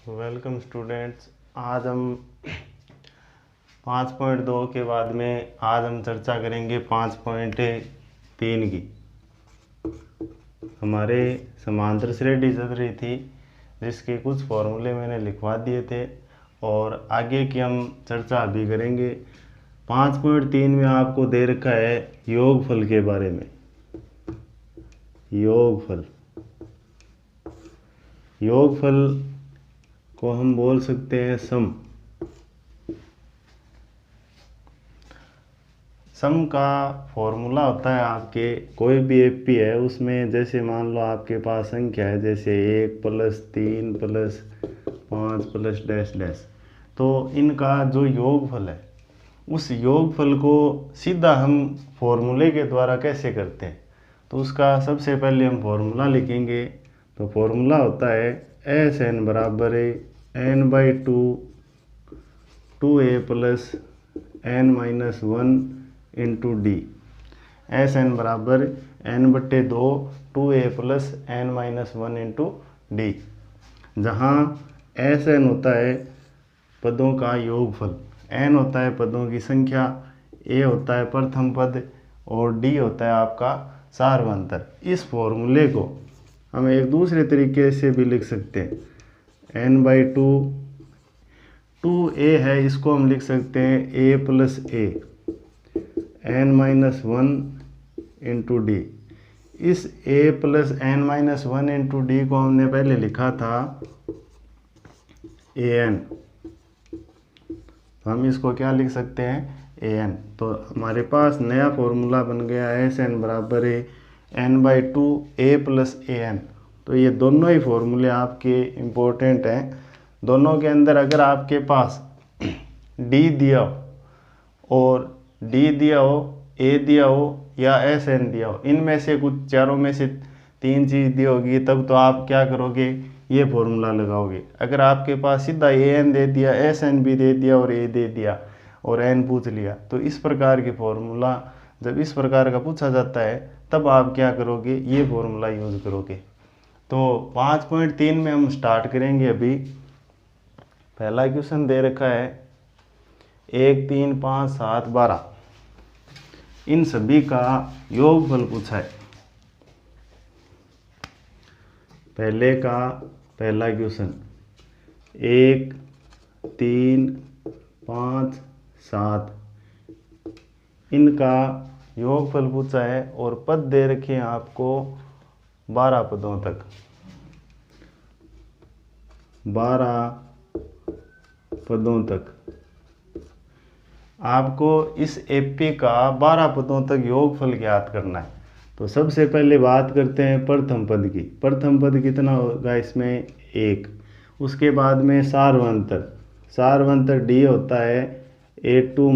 Welcome students. आज हम 5.2 के बाद में आज हम चर्चा करेंगे 5.3 की। हमारे समांतर श्रेणी चल रही थी जिसके कुछ फॉर्मूले मैंने लिखवा दिए थे और आगे की हम चर्चा अभी करेंगे। 5.3 में आपको दे रखा है योगफल के बारे में। योगफल को हम बोल सकते हैं सम का फॉर्मूला होता है आपके कोई भी एपी है उसमें, जैसे मान लो आपके पास संख्या है जैसे 1 + 3 + 5 + डैश डैश, तो इनका जो योगफल है उस योगफल को सीधा हम फॉर्मूले के द्वारा कैसे करते हैं, तो उसका सबसे पहले हम फॉर्मूला लिखेंगे। तो फॉर्मूला होता है SN = n/2 2a + n-1 × d। SN = n/2 2a + n-1 × d, जहाँ SN होता है पदों का योगफल, n होता है पदों की संख्या, a होता है प्रथम पद और d होता है आपका सार्वंतर। इस फॉर्मूले को हम एक दूसरे तरीके से भी लिख सकते हैं। n/2 2a है, इसको हम लिख सकते हैं a + a n-1 × d। इस a + n-1 × d को हमने पहले लिखा था an, तो हम इसको क्या लिख सकते हैं an। तो हमारे पास नया फॉर्मूला बन गया SN = n/2 a + an। तो ये दोनों ही फॉर्मूले आपके इम्पोर्टेंट हैं। दोनों के अंदर अगर आपके पास d दिया हो और d दिया हो, a दिया हो या SN दिया हो, इनमें से कुछ चारों में से 3 चीज़ दी होगी, तब तो आप क्या करोगे, ये फॉर्मूला लगाओगे। अगर आपके पास सीधा an दे दिया, SN भी दे दिया और a दे दिया और n पूछ लिया, तो इस प्रकार के फॉर्मूला जब इस प्रकार का पूछा जाता है तब आप क्या करोगे, ये फॉर्मूला यूज़ करोगे। तो 5.3 में हम स्टार्ट करेंगे। अभी पहला क्वेश्चन दे रखा है 1 3 5 7 12, इन सभी का योगफल पूछा है। पहला क्वेश्चन 1 3 5 7, इनका योगफल पूछा है और पद दे रखे हैं आपको 12 पदों तक। 12 पदों तक आपको इस एपी का 12 पदों तक योगफल ज्ञात करना है। तो सबसे पहले बात करते हैं प्रथम पद की। प्रथम पद कितना होगा इसमें 1। उसके बाद में सार्वंतर d होता है a2 -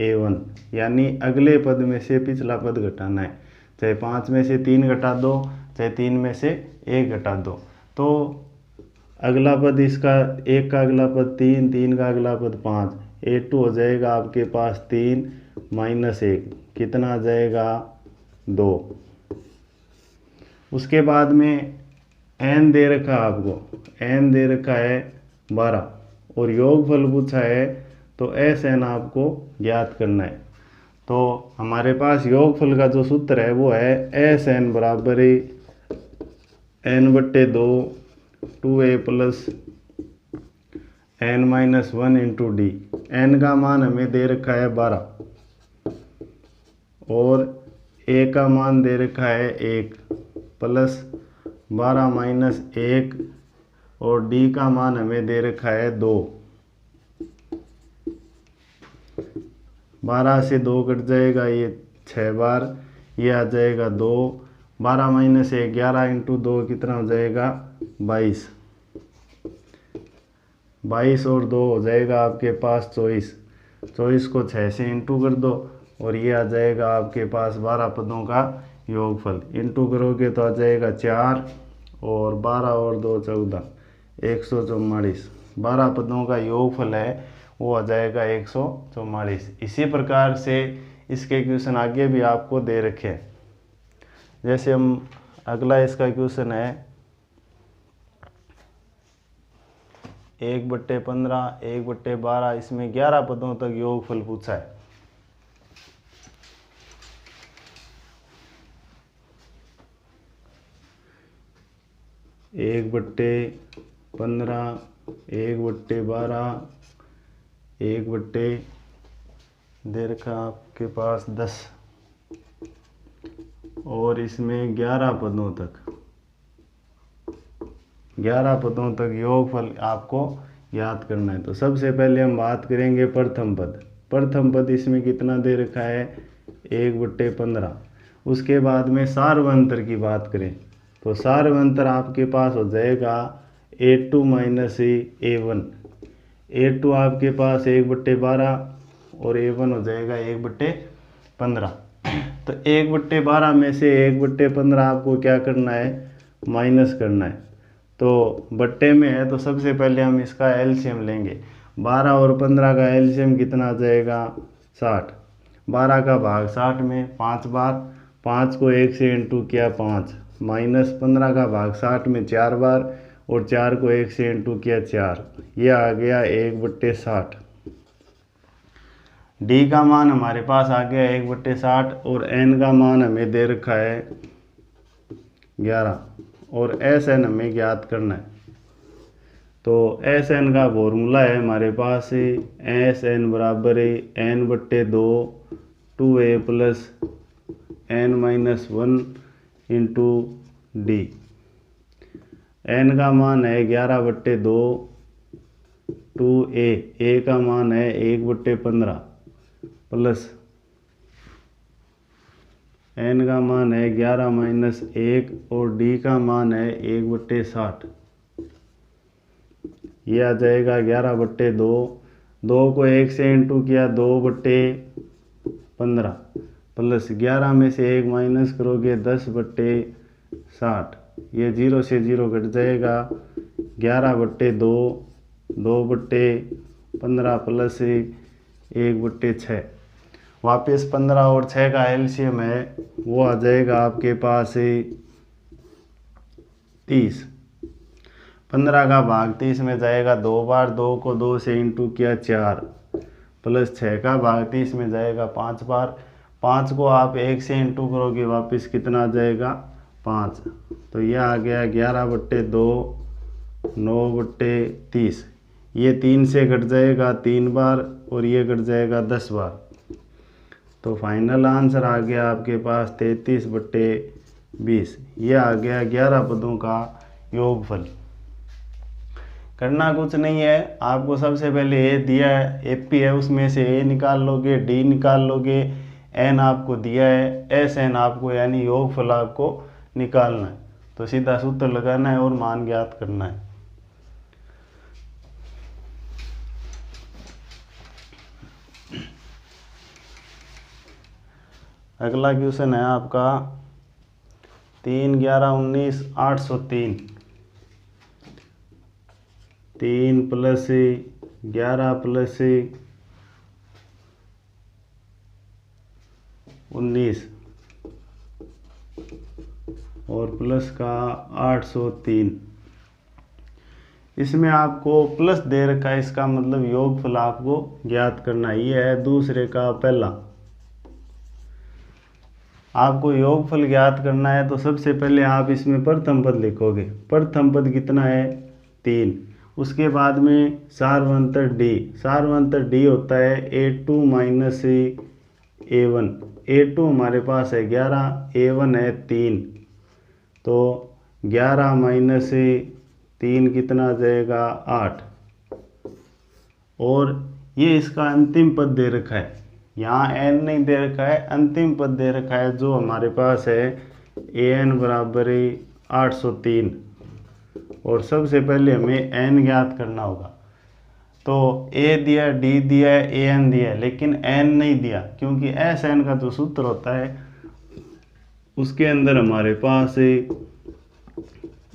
a1, यानी अगले पद में से पिछला पद घटाना है। चाहे 5 में से 3 घटा दो, चाहे 3 में से 1 घटा दो। तो अगला पद इसका 1 का अगला पद 3, 3 का अगला पद 5, a2 हो जाएगा आपके पास 3 - 1, कितना आ जाएगा 2। उसके बाद में n दे रखा आपको, n दे रखा है 12 और योगफल पूछा है, तो SN आपको ज्ञात करना है। तो हमारे पास योगफल का जो सूत्र है वो है SN = n/2 2a + n-1 × d। n का मान हमें दे रखा है 12 और a का मान दे रखा है 1 + 12 - 1 और d का मान हमें दे रखा है 2। 12 से 2 कट जाएगा, ये 6 बार, ये आ जाएगा 2। 12 - 1 11 × 2 कितना हो जाएगा 22। 22 और 2 हो जाएगा आपके पास 24। 24 को 6 से इंटू कर दो और ये आ जाएगा आपके पास 12 पदों का योगफल। इंटू करोगे तो आ जाएगा 4 और 12 और 2 14, 144। 12 पदों का योगफल है वो आ जाएगा 144। इसी प्रकार से इसके क्वेश्चन आगे भी आपको दे रखे हैं। जैसे हम अगला इसका क्वेश्चन है 1/15, 1/12, इसमें 11 पदों तक योगफल पूछा है। एक बट्टे 15, 1/12, 1/, दे रखा आपके पास 10, और इसमें 11 पदों तक, 11 पदों तक योगफल आपको याद करना है। तो सबसे पहले हम बात करेंगे प्रथम पद। प्रथम पद इसमें कितना दे रखा है, 1/15। उसके बाद में सार्वंतर की बात करें तो सार्वंतर आपके पास हो जाएगा A2 माइनस A1। A2 आपके पास 1/12 और A1 हो जाएगा 1/15। तो 1/12 में से 1/15 आपको क्या करना है, माइनस करना है। तो बट्टे में है तो सबसे पहले हम इसका एलसीएम लेंगे। 12 और 15 का एलसीएम कितना आ जाएगा, 60। 12 का भाग 60 में 5 बार, 5 को 1 से इंटू किया 5, माइनस 15 का भाग 60 में 4 बार, और 4 को 1 से इंटू किया 4, ये आ गया 1/60। डी का मान हमारे पास आ गया 1/60, और एन का मान हमें दे रखा है 11, और एस एन हमें ज्ञात करना है। तो एस एन का फॉर्मूला है हमारे पास एस एन बराबर n/2 2a plus n-1 into D. N का मान है 11/2, 2a, ए का मान है 1/15 प्लस एन का मान है 11 माइनस 1, और डी का मान है 1/60। ये आ जाएगा 11/2, 2 को 1 से इंटू किया 2/15 प्लस 11 में से 1 माइनस करोगे 10/60। ये 0 से 0 घट जाएगा, 11/2, 2/15 प्लस 1/6। वापस 15 और 6 का एलसीएम है, वो आ जाएगा आपके पास 30। 15 का भाग 30 में जाएगा 2 बार, 2 को 2 से इंटू किया 4, प्लस 6 का भाग 30 में जाएगा 5 बार, 5 को आप 1 से इंटू करोगे वापस कितना आ जाएगा, 5। तो यह आ गया 11/2, 9/30। ये 3 से घट जाएगा 3 बार, और ये घट जाएगा 10 बार। तो फाइनल आंसर आ गया आपके पास 33/20। ये आ गया 11 पदों का योगफल। करना कुछ नहीं है, आपको सबसे पहले ए दिया है, एपी है, उसमें से ए निकाल लोगे, डी निकाल लोगे, एन आपको दिया है, एस एन आपको यानी योगफल आपको निकालना है। तो सीधा सूत्र लगाना है और मान ज्ञात करना है। अगला क्वेश्चन है आपका 3, 11, 19, 803। 3 प्लस 11 प्लस 19 और प्लस का 803। इसमें आपको प्लस दे रखा है, इसका मतलब योगफल आपको ज्ञात करना है। ये है दूसरे का पहला। आपको योगफल ज्ञात करना है तो सबसे पहले आप इसमें प्रथम पद लिखोगे। प्रथम पद कितना है, 3। उसके बाद में सार्वंतर डी। सार्वंतर डी होता है A2 माइनस A1। A2 हमारे पास है 11, A1 है 3। तो 11 माइनस 3 कितना आ जाएगा, 8। और ये इसका अंतिम पद दे रखा है, यहाँ n नहीं दे रखा है, अंतिम पद दे रखा है जो हमारे पास है an बराबर 803। और सबसे पहले हमें n ज्ञात करना होगा। तो a दिया, d दिया है, an दिया है, लेकिन n नहीं दिया, क्योंकि sn का जो सूत्र होता है उसके अंदर हमारे पास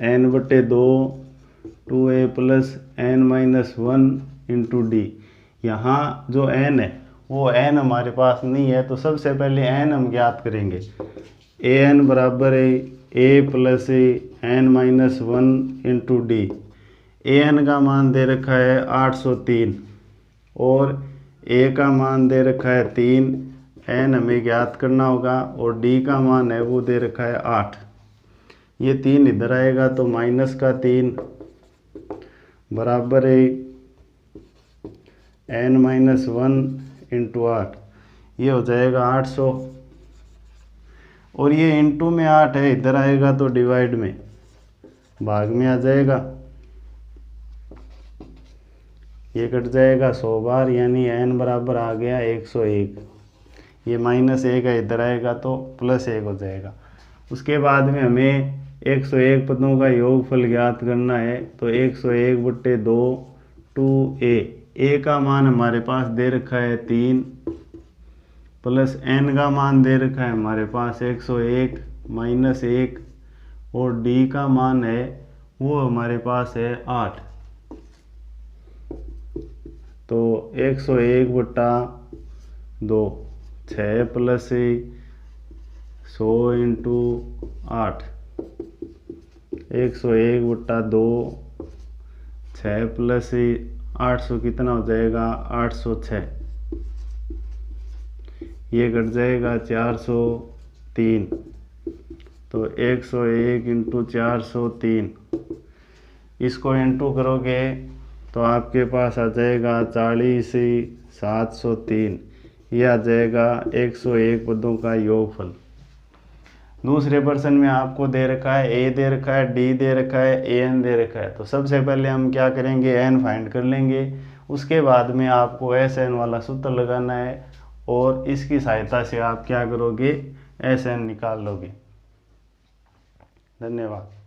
n/2 2a plus n-1 into D. यहाँ जो n है वो n हमारे पास नहीं है, तो सबसे पहले n हम ज्ञात करेंगे। an बराबर है a plus n-1 into D. A N का मान दे रखा है 803 और ए का मान दे रखा है 3, एन हमें ज्ञात करना होगा और डी का मान है वो दे रखा है 8। ये 3 इधर आएगा तो माइनस का 3 बराबर है n-1 इंटू 8, ये हो जाएगा 800 और ये इंटू में 8 है, इधर आएगा तो डिवाइड में भाग में आ जाएगा, ये कट जाएगा 100 बार, यानी n बराबर आ गया 101। ये -1 है, इधर आएगा तो +1 हो जाएगा। उसके बाद में हमें 101 पदों का योगफल ज्ञात करना है, तो 101/2 2a, a का मान हमारे पास दे रखा है 3 प्लस n का मान दे रखा है हमारे पास 101 -1 और d का मान है वो हमारे पास है 8। तो 101/2 6 प्लस 100 इंटू 8, 101/2 6 प्लस 800 कितना हो जाएगा 806, ये कट जाएगा 403। तो 101 इंटू 403, इसको इंटू करोगे तो आपके पास आ जाएगा 40,703, ये आ जाएगा 101 पदों का योगफल। दूसरे प्रश्न में आपको दे रखा है ए दे रखा है, डी दे रखा है, ए एन दे रखा है। तो सबसे पहले हम क्या करेंगे, एन फाइंड कर लेंगे, उसके बाद में आपको एस एन वाला सूत्र लगाना है और इसकी सहायता से आप क्या करोगे, एस एन निकाल लोगे। धन्यवाद।